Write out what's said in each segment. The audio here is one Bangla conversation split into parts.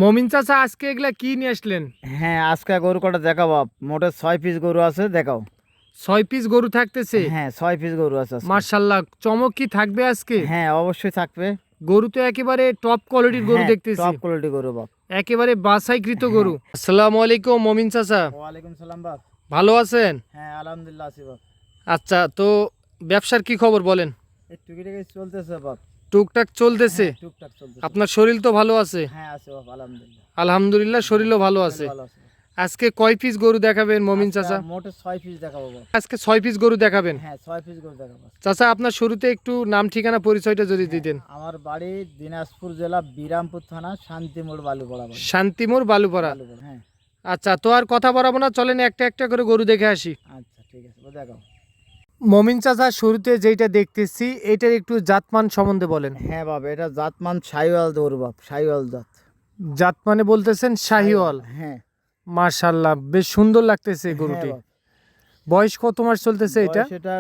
মমিন চাচা আজকে এগুলা কি নিয়ে আসলেন? হ্যাঁ, আজকে গরু কটা দেখাবো মোটে 6 পিস গরু আছে, দেখাও। 6 পিস গরু থাকতেছে? হ্যাঁ, 6 পিস গরু আছে আজকে। মার্শাল্লাহ, চমক কি থাকবে আজকে? হ্যাঁ, অবশ্যই থাকবে। গরু তো একেবারে টপ কোয়ালিটির গরু হ্যাঁ, দেখতেছি, টপ কোয়ালিটি গরু বাপ। একেবারে বাছাইকৃত হ্যাঁ। গরু। আসসালামু আলাইকুম মমিন চাচা, ওয়ালাইকুম সালাম বাপ। ভালো আছেন? হ্যাঁ, আলহামদুলিল্লাহ আছি বাপ। আচ্ছা, তো ব্যবসার কি খবর বলেন? এই টুকিটাকি চলতেছে বাপ। টুকটাক চলতেছে? হ্যাঁ, টুকটাক চলতেছে। আপনার শরীর তো ভালো আছে? হ্যাঁ, আছে বাপ, আলহামদুলিল্লাহ। আলহামদুলিল্লাহ, শরীরও ভালো আছে। ভালো আছে। আজকে কয় পিস গরু দেখাবেন মমিন চাচা? মোটে 6 পিস দেখাবো বাপ। আজকে 6 পিস গরু দেখাবেন? হ্যাঁ, 6 পিস গরু দেখাবো। চাচা, আপনার শুরুতে একটু নাম ঠিকানা পরিচয়টা যদি দিতেন। আমার বাড়ি দিনাজপুর জেলা বিরামপুর থানা শান্তিমোড় বালুপাড়া বাড়ি। শান্তিমোর বালুপাড়া। হ্যাঁ। আচ্ছা, তো আর কথা বাড়াবো না, চলেন একটা একটা করে গরু দেখে আসি। আচ্ছা, ঠিক আছে, ও দেখাও। মমিন চাচা, শুরুতে যেটা দেখতেছি এটার একটু জাতমান সম্বন্ধে বলেন। হ্যাঁ বাবা, এটা জাতমান শাহিওয়াল গরু বাপ, শাহিওয়াল জাত। জাত মানে বলতেছেন শাহিওয়াল? হ্যাঁ। মাশাআল্লাহ, বেশ সুন্দর লাগতেছে হ্যাঁ গরুটি। বাপ। বয়স কত মাস চলতেছে এটা? বয়স এটা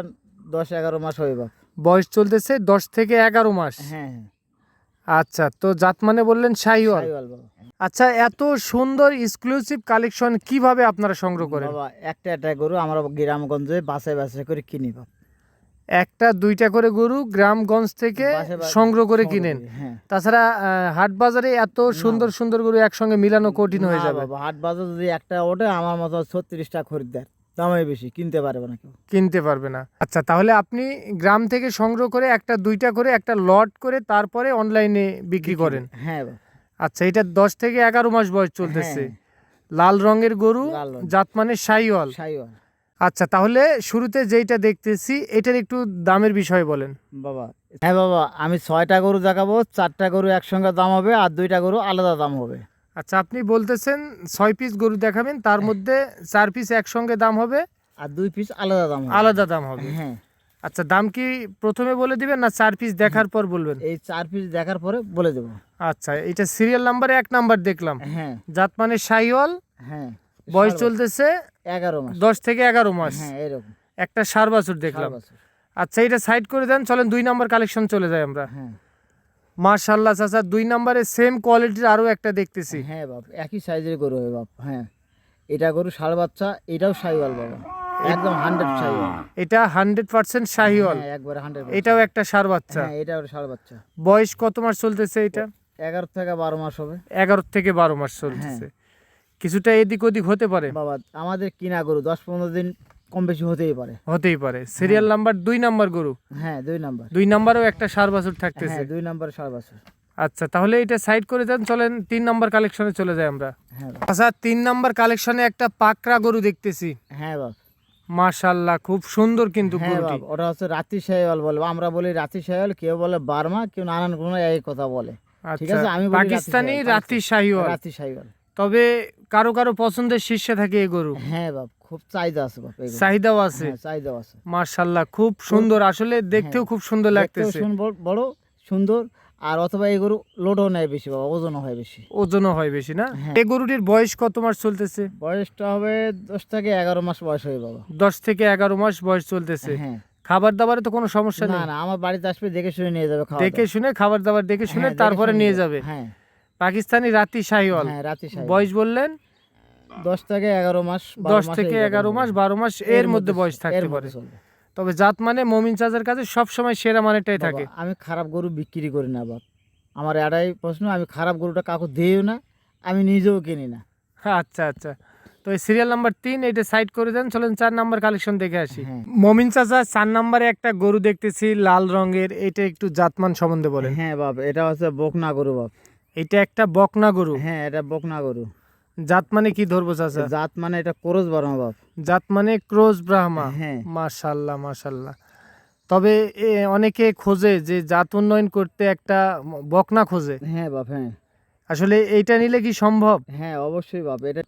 10-11 মাস হবে বাপ। বয়স চলতেছে 10 থেকে 11 মাস। হ্যাঁ। আচ্ছা, তো জাত মানে বললেন শাহিওয়াল। শাহিওয়াল বাবা। আচ্ছা, এত সুন্দর এক্সক্লুসিভ কালেকশন কিভাবে আপনারা সংগ্রহ করেন? বাবা, একটা একটা গরু আমরা গ্রামগঞ্জে বাছাই বাছাই করে কিনি বাপ। একটা দুইটা করে গরু গ্রামগঞ্জ থেকে বাছাই বাছাই সংগ্রহ করে সংগ্রহ কিনেন? করি, হ্যাঁ। তাছাড়া হাট বাজারে এত সুন্দর সুন্দর গরু একসঙ্গে মিলানো কঠিন হয়ে না যাবে। বাবা, হাট বাজার যদি একটা ওঠে আমার মতো 36টা খরিদ্দার, দামে বেশি কিনতে পারবে না কেউ। কিনতে পারবে না। আচ্ছা, তাহলে আপনি গ্রাম থেকে সংগ্রহ করে একটা দুইটা করে একটা লট করে তারপরে অনলাইনে বিক্রি করেন? হ্যাঁ বাবা। আচ্ছা, এটা 10 থেকে 11 মাস বয়স চলতেছে। হ্যাঁ। লাল রঙের গরু, লাল রঙের। জাত মানে শাহিওয়াল। শাহিওয়াল। আচ্ছা, তাহলে শুরুতে যেইটা দেখতেছি এটার একটু দামের বিষয় বলেন। বাবা, হ্যাঁ বাবা, আমি 6টা গরু দেখাবো, 4টা গরু একসঙ্গে দাম হবে আর 2টা গরু আলাদা দাম হবে। আচ্ছা, আপনি বলতেছেন 6 পিস গরু দেখাবেন, তার মধ্যে 4 পিস একসঙ্গে দাম হবে আর 2 পিস আলাদা দাম হবে। আলাদা দাম হবে? হ্যাঁ। আচ্ছা, দাম কি প্রথমে বলে দিবেন না 4 পিস দেখার পর বলবেন? এই 4 পিস দেখার পরে বলে দেবো। আচ্ছা, এটা সিরিয়াল নাম্বারে 1 নাম্বার দেখলাম। হ্যাঁ। জাত মানে শাহিওয়াল। হ্যাঁ। বয়স চলতেছে 11 মাস। 10 থেকে 11 মাস। হ্যাঁ, এরকম। একটা ষাঁড় বাছুর দেখলাম। 4 বছর। আচ্ছা, এটা সাইড করে দেন, চলেন 2 নাম্বার কালেকশন চলে যাই আমরা। হ্যাঁ। মাশাআল্লাহ চাচা, 2 নাম্বারে সেম কোয়ালিটির আরো একটা দেখতেছি। হ্যাঁ বাপ, একই সাইজের গরু হবে বাপ। হ্যাঁ, এটা গরু ষাঁড় বাচ্চা, এটাও শাহিওয়াল বাবা, একদম 100 শাহিওয়াল। এটা 100% শাহিওয়াল। হ্যাঁ, একবারে 100। এটাও একটা ষাঁড় বাচ্চা। হ্যাঁ, এটাও ষাঁড় বাচ্চা। বয়স কত মাস চলতেছে এটা? 11 থেকে 12 মাস হবে। 11 থেকে 12 মাস চলতেছে। কিছুটা এদিক ওদিক হতে পারে বাবা, আমাদের কিনা গরু 10-15 দিন কম বেশি হতেই পারে। হতেই পারে। সিরিয়াল নাম্বার 2 নাম্বার গরু। হ্যাঁ, 2 নাম্বার। 2 নাম্বারও একটা ষাঁড় বাছুর থাকতেছে। হ্যাঁ, 2 নাম্বার ষাঁড় বাছুর। আচ্ছা, তাহলে এটা সাইড করে দেন, চলেন 3 নাম্বার কালেকশনে চলে যাই আমরা। হ্যাঁ বাপ। আচ্ছা, 3 নাম্বার কালেকশনে একটা পাকড়া গরু দেখতেছি। হ্যাঁ বাপ। মাশাআল্লাহ, খুব সুন্দর কিন্তু হ্যাঁ গরুটি। বাপ, ওটা হচ্ছে রাতি শাহিওয়াল বলবো, আমরা বলি রাতি শাহিওয়াল, কেউ বলে বার্মা, কেউ নানান কোনো এই কথা বলে। ঠিক আচ্ছা, আছে, আমি বলি পাকিস্তানি রাতি শাহিওয়াল। রাতি শাহিওয়াল। তবে কারো কারো পছন্দের শীর্ষে থাকে এই গরু। হ্যাঁ বাপ, খুব চাহিদা আছে বাপ, এই গরু। চাহিদাও আছে। হ্যাঁ, চাহিদাও আছে। মাশাআল্লাহ, খুব সুন্দর, আসলে দেখতেও খুব সুন্দর দেখতেও লাগতেছে। বড় সুন্দর। আর অথবা এই গরু লোডও নেয় বেশি বাবা, ওজনও হয় বেশি। ওজনও হয় বেশি না? হ্যাঁ। এই গরুটির বয়স কত মাস চলতেছে? বয়সটা হবে 10 থেকে 11 মাস বয়স হবে বাবা। 10 থেকে 11 মাস বয়স চলতেছে। হ্যাঁ। খাবার দাবারে তো কোনো সমস্যা না নেই? না, আমার বাড়িতে আসবে, দেখে শুনে নিয়ে যাবে, খাওয়া দেখে শুনে খাবার দাবার দেখে শুনে হ্যাঁ, দেখে তারপরে শুনে নিয়ে যাবে। হ্যাঁ। পাকিস্তানি রাতি শাহিওয়াল। হ্যাঁ, রাতি শাহিওয়াল। বয়স বললেন 10 থেকে 11 মাস, 10 থেকে 11 মাস, 12 মাস এর মধ্যে বয়স থাকতে পারে। তবে জাত মানে মমিন চাচার কাছে সব সময় সেরা মানেটাই থাকে। আমি খারাপ গরু বিক্রি করি না বাপ, আমার এটাই প্রশ্ন, আমি খারাপ গরুটা কাউকে দিইও না, আমি নিজেও কিনি না। আচ্ছা আচ্ছা, তো এই সিরিয়াল নাম্বার 3 এটা সাইড করে দেন, চলেন 4 নাম্বার কালেকশন দেখে আসি। হ্যাঁ। মমিন চাচা, 4 নাম্বারে একটা গরু দেখতেছি লাল রঙের, এটা একটু জাতমান সম্বন্ধে বলেন। হ্যাঁ বাপ, এটা হচ্ছে বকনা গরু বাপ। এটা একটা বকনা গরু। হ্যাঁ, এটা বকনা গরু। জাত মানে কি ধরবো চাচা? জাত মানে এটা ক্রস বার্মা বাপ। জাত মানে ক্রস ব্রাহ্মা। হ্যাঁ। মাশাআল্লাহ মাশাআল্লাহ। তবে অনেকে খোঁজে যে জাত উন্নয়ন করতে একটা বকনা খোঁজে। হ্যাঁ বাপ। হ্যাঁ। আসলে এইটা নিলে কি সম্ভব? হ্যাঁ, অবশ্যই বাপ, এটা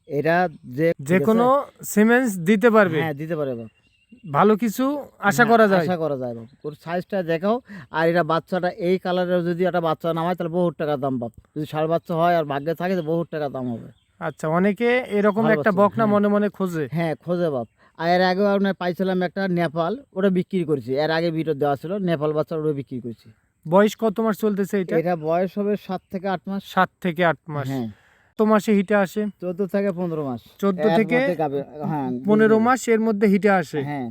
এটা যে কোনো সিমেন্স দিতে পারবে? হ্যাঁ, দিতে পারে বাপ। ভালো কিছু আশা করা যায়? আশা করা যায় বাপ। ওর সাইজটা দেখাও। আর এটা বাচ্চাটা এই কালারের যদি একটা বাচ্চা নামায় তাহলে বহুত টাকা দাম বাপ। যদি ষাঁড় বাচ্চা হয় আর ভাগ্যে থাকে তো বহুত টাকা দাম হবে। আচ্ছা, অনেকে এরকম ভালো একটা বাচ্চা, বকনা হ্যাঁ। মনে মনে খোঁজে। হ্যাঁ, খোঁজে বাপ। আর এর আগেও আপনার পাইছিলাম একটা নেপাল, ওটা বিক্রি করেছি। এর আগে ভিডিও দেওয়া ছিল, নেপাল বাচ্চা ওটা বিক্রি করেছি। বয়স কত মাস চলতেছে এটা? এটা বয়স হবে 7 থেকে 8 মাস। 7 থেকে 8 মাস। হ্যাঁ, কত মাসে হিটে আসে? 14 থেকে 15 মাস। 14 এর থেকে মধ্যে হ্যাঁ 15 মাস এর মধ্যে হিটে আসে। হ্যাঁ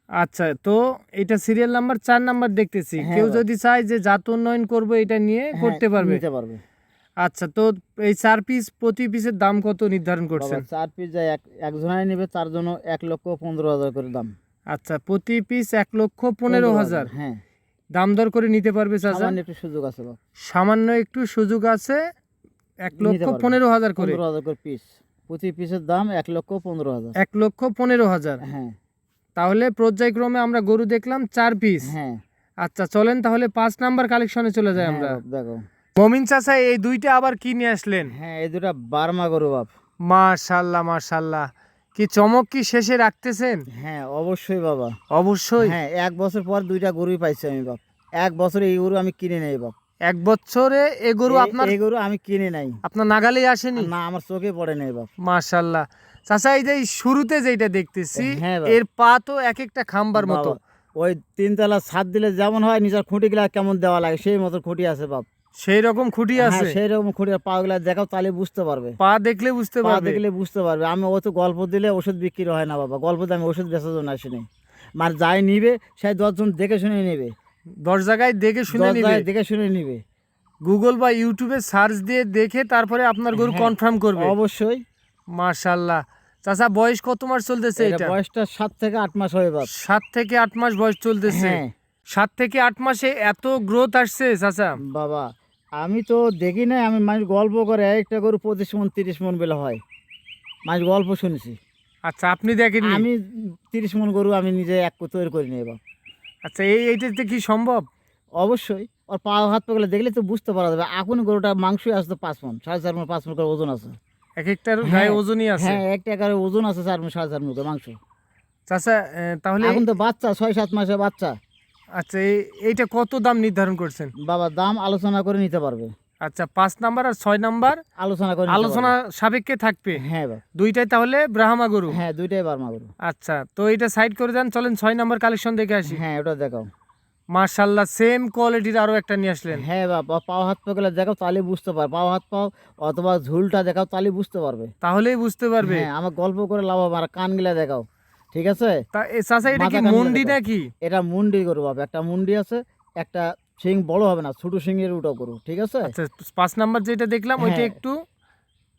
আচ্ছা, তো এটা সিরিয়াল নাম্বার 4 নাম্বার দেখতেছি। হ্যাঁ কেউ বাবা। যদি চায় যে জাত উন্নয়ন করবে এটা নিয়ে হ্যাঁ, করতে পারবে। নিতে পারবে। আচ্ছা, তো এই 4 পিস প্রতি পিসের দাম কত নির্ধারণ বাবা করছেন? 4 পিস যায় একজনাই নেবে, তার জন্য 1,15,000 করে দাম। আচ্ছা, প্রতি পিস 1,15,000 হ্যাঁ, দাম দর করে নিতে পারবে চাচা? সামান্য একটু সুযোগ আছে বাবা। সামান্য একটু সুযোগ আছে। নিতে পারবে। 1,15,000 করে। 15,000 করে পিস। প্রতি পিসের দাম 1,15,000। 1,15,000। হ্যাঁ তাহলে পর্যায়ক্রমে আমরা গরু দেখলাম 4 পিস। হ্যাঁ আচ্ছা, চলেন তাহলে 5 নাম্বার কালেকশনে চলে যাই হ্যাঁ আমরা। বাপ, দেখো। মমিন চাচা এই দুইটা আবার কি নিয়ে আসলেন? হ্যাঁ, এই দুটা বার্মা গরু বাপ। মাশাআল্লাহ মাশাআল্লাহ, কি চমক কি শেষে রাখতেছেন? হ্যাঁ অবশ্যই বাবা। অবশ্যই। হ্যাঁ, 1 বছর পর দুইটা গরুই পাইছি আমি বাপ। 1 বছরে এই গরু আমি কিনে নেই বাপ। 1 বছরে এ গরু আপনার এই গরু আমি কিনে নাই। আপনার নাগালেই আসেনি? না, আমার চোখে পড়ে নাই বাপ। মাশাআল্লাহ। চাচা এই যে এই শুরুতে যেটা দেখতেছি হ্যাঁ বাবা। এর পা তো এক একটা খাম্বার মতো। বাবা, ওই 3 তলা ছাদ দিলে যেমন হয় নিচের খুঁটিগুলা কেমন দেওয়া লাগে সেই মতো খুঁটি আছে বাপ। সেই রকম খুঁটি হ্যাঁ, আছে। সেই রকম খুঁটি। পা গুলা দেখাও, তাহলে বুঝতে পারবে। পা দেখলে বুঝতে পা পারবে। দেখলে বুঝতে পারবে। আমি ও তো গল্প দিলে ওষুধ বিক্রি হয় না বাবা। গল্প দিয়ে আমি ওষুধ বেচার জন্য আসিনি। মানে যাই নিবে সেই 10 জন দেখে শুনে নেবে। 10 জায়গায় দেখে শুনে 10 নিবে। জায়গায় দেখে শুনে নিবে। গুগল বা ইউটিউবে সার্চ দিয়ে দেখে তারপরে আপনার গরু হ্যাঁ, কনফার্ম করবে। অবশ্যই। মাশাআল্লাহ। চাচা বয়স কত মাস চলতেছে এটা এটা? বয়সটা 7 থেকে 8 মাস হবে বাপ। 7 থেকে 8 মাস বয়স চলতেছে। হ্যাঁ 7 থেকে 8 মাসে এত গ্রোথ আসছে চাচা? বাবা, আমি তো দেখি নাই। আমি মানুষ গল্প করে একটা গরু 25 মন 30 মন বেলা হয়। মানুষ গল্প শুনেছি। আচ্ছা, আপনি দেখেননি? আমি 30 মন গরু আমি নিজে তৈরি করি নি বাপ। আচ্ছা, এইটাতে কি সম্ভব? অবশ্যই। ওর পা হাত পাগুলো দেখলে তো বুঝতে পারা যাবে। এখন গরুটা মাংসই আসতো 5 মন, 4.5 মন 5 মন করে ওজন আছে। এক একটার গায়ে হ্যাঁ, ওজনই আছে। হ্যাঁ, একটা একারে ওজন আছে 4 মন 4.5 মন করে মাংস। চাচা তাহলে এখন তো বাচ্চা 6-7 মাসের বাচ্চা। আচ্ছা, এইটা কত দাম নির্ধারণ করছেন? বাবা দাম আলোচনা করে নিতে পারবে। আচ্ছা, 5 নাম্বার আর 6 নাম্বার আলোচনা করে নিতে আলোচনা পারবে। সাপেক্ষে থাকবে। হ্যাঁ বাবা। দুইটাই তাহলে ব্রাহ্মা গরু। হ্যাঁ, দুইটাই বার্মা গরু। আচ্ছা, তো এটা সাইড করে দেন, চলেন 6 নাম্বার কালেকশন দেখে আসি। হ্যাঁ, ওটা দেখাও। মাশাআল্লাহ, সেম কোয়ালিটির আরো একটা নিয়ে আসলেন। হ্যাঁ বাবা, পাও হাত পাগুলো দেখাও, তাহলে বুঝতে পারবে। পাও হাত পাও অথবা ঝুলটা দেখাও, তাহলে বুঝতে পারবে। তাহলেই বুঝতে পারবে। হ্যাঁ, আমার গল্প করে লাভ হবে। আর কানগুলা দেখাও, ঠিক আছে? তা চাচা এটা কি মাথা কানগুলা মুন্ডি দেখাও। নাকি? এটা মুন্ডি গরু বাবা। একটা মুন্ডি আছে, একটা শিং বড় হবে না, ছোট শিংয়ের ওটা গরু, ঠিক আছে? আচ্ছা, 5 নাম্বার যেটা দেখলাম ওইটা হ্যাঁ, একটু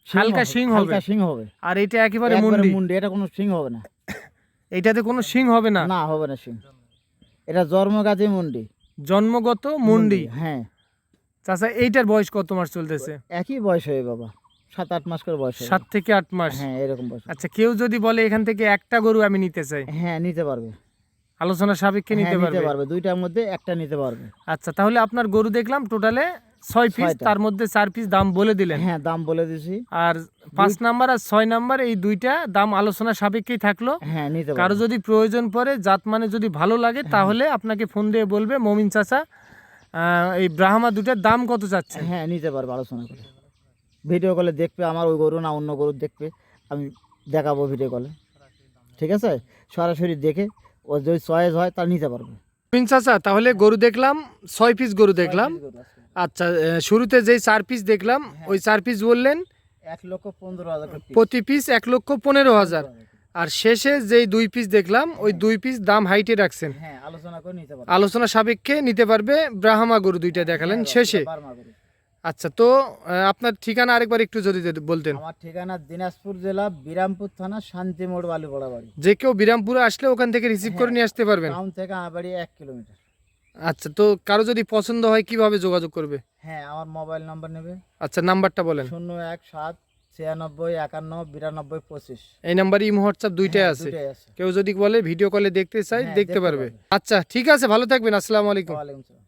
শিং হালকা হবে, শিং হবে। হালকা শিং হবে। আর এটা একেবারে একবারে মুন্ডি। মুন্ডি, এটা কোনো শিং হবে না। এইটাতে কোনো শিং হবে না। না, হবে না শিং। এটা জন্মগাছি মুন্ডি। জন্মগত মুন্ডি। হ্যাঁ, চাচা এইটার বয়স কত মাস চলতেছে? একই বয়স হয় বাবা, 7-8 মাস করে বয়স হয়। 7 থেকে 8 মাস। হ্যাঁ, এরকম বয়স। আচ্ছা, কেউ যদি বলে এখান থেকে একটা গরু আমি নিতে চাই, হ্যাঁ, নিতে পারবে। আলোচনা সাপেক্ষে হ্যাঁ, নিতে নিতে পারবে? পারবে। দুইটার মধ্যে একটা নিতে পারবে। আচ্ছা, তাহলে আপনার গরু দেখলাম টোটালে 6 পিস, 6টা। তার মধ্যে 4 পিস দাম বলে দিলেন। হ্যাঁ, দাম বলে দিছি। আর 5 নাম্বার আর 6 নাম্বার এই দুইটা দাম আলোচনা সাপেক্ষেই থাকলো। হ্যাঁ, নিতে কারো পারবে। যদি প্রয়োজন পড়ে, জাত মানে যদি ভালো লাগে, তাহলে আপনাকে ফোন দিয়ে বলবে মমিন চাচা এই ব্রাহ্মা দুটার দাম কত যাচ্ছে। হ্যাঁ, নিতে পারবে আলোচনা করে। ভিডিও কলে দেখবে আমার ওই গরু না অন্য গরু দেখবে, আমি দেখাবো ভিডিও কলে, ঠিক আছে? সরাসরি দেখে ও যদি চয়েস হয় তাহলে নিতে পারবে। মমিন চাচা তাহলে গরু দেখলাম 6 পিস গরু দেখলাম। আচ্ছা, শুরুতে যেই 4 পিস দেখলাম ওই 4 পিস বললেন 1,15,000 করে piece। প্রতি পিস 1,15,000। আর শেষে যেই 2 পিস দেখলাম ওই 2 পিস দাম হাইটে রাখছেন। হ্যাঁ, আলোচনা করে নিতে পারবে। আলোচনা সাপেক্ষে নিতে পারবে। ব্রাহ্মা গরু দুইটা দেখালেন শেষে। বার্মা গরু। আচ্ছা, তো আপনার ঠিকানা আরেকবার একটু যদি বলতেন। আমার ঠিকানা দিনাজপুর জেলা বিরামপুর থানা শান্তিমোড় বালুপাড়া বাড়ি। যে কেউ বিরামপুরে আসলে ওখান থেকে রিসিভ করে নিয়ে আসতে পারবেন। টাউন থেকে আমার বাড়ি 1 কিলোমিটার। আচ্ছা, তো কারো যদি পছন্দ হয় কিভাবে যোগাযোগ করবে? হ্যাঁ, আমার মোবাইল নাম্বার নেবে। আচ্ছা, নাম্বারটা বলেন। 01796 91 25। এই নাম্বারে ইমো হোয়াটসঅ্যাপ দুইটাই আছে। দুইটাই আছে। কেউ যদি বলে ভিডিও কলে দেখতে চাই, হ্যাঁ, দেখতে দেখতে পারবে। পারবে। আচ্ছা, ঠিক আছে, ভালো থাকবেন। আসসালামু আলাইকুম। ওয়ালাইকুম আসসালাম।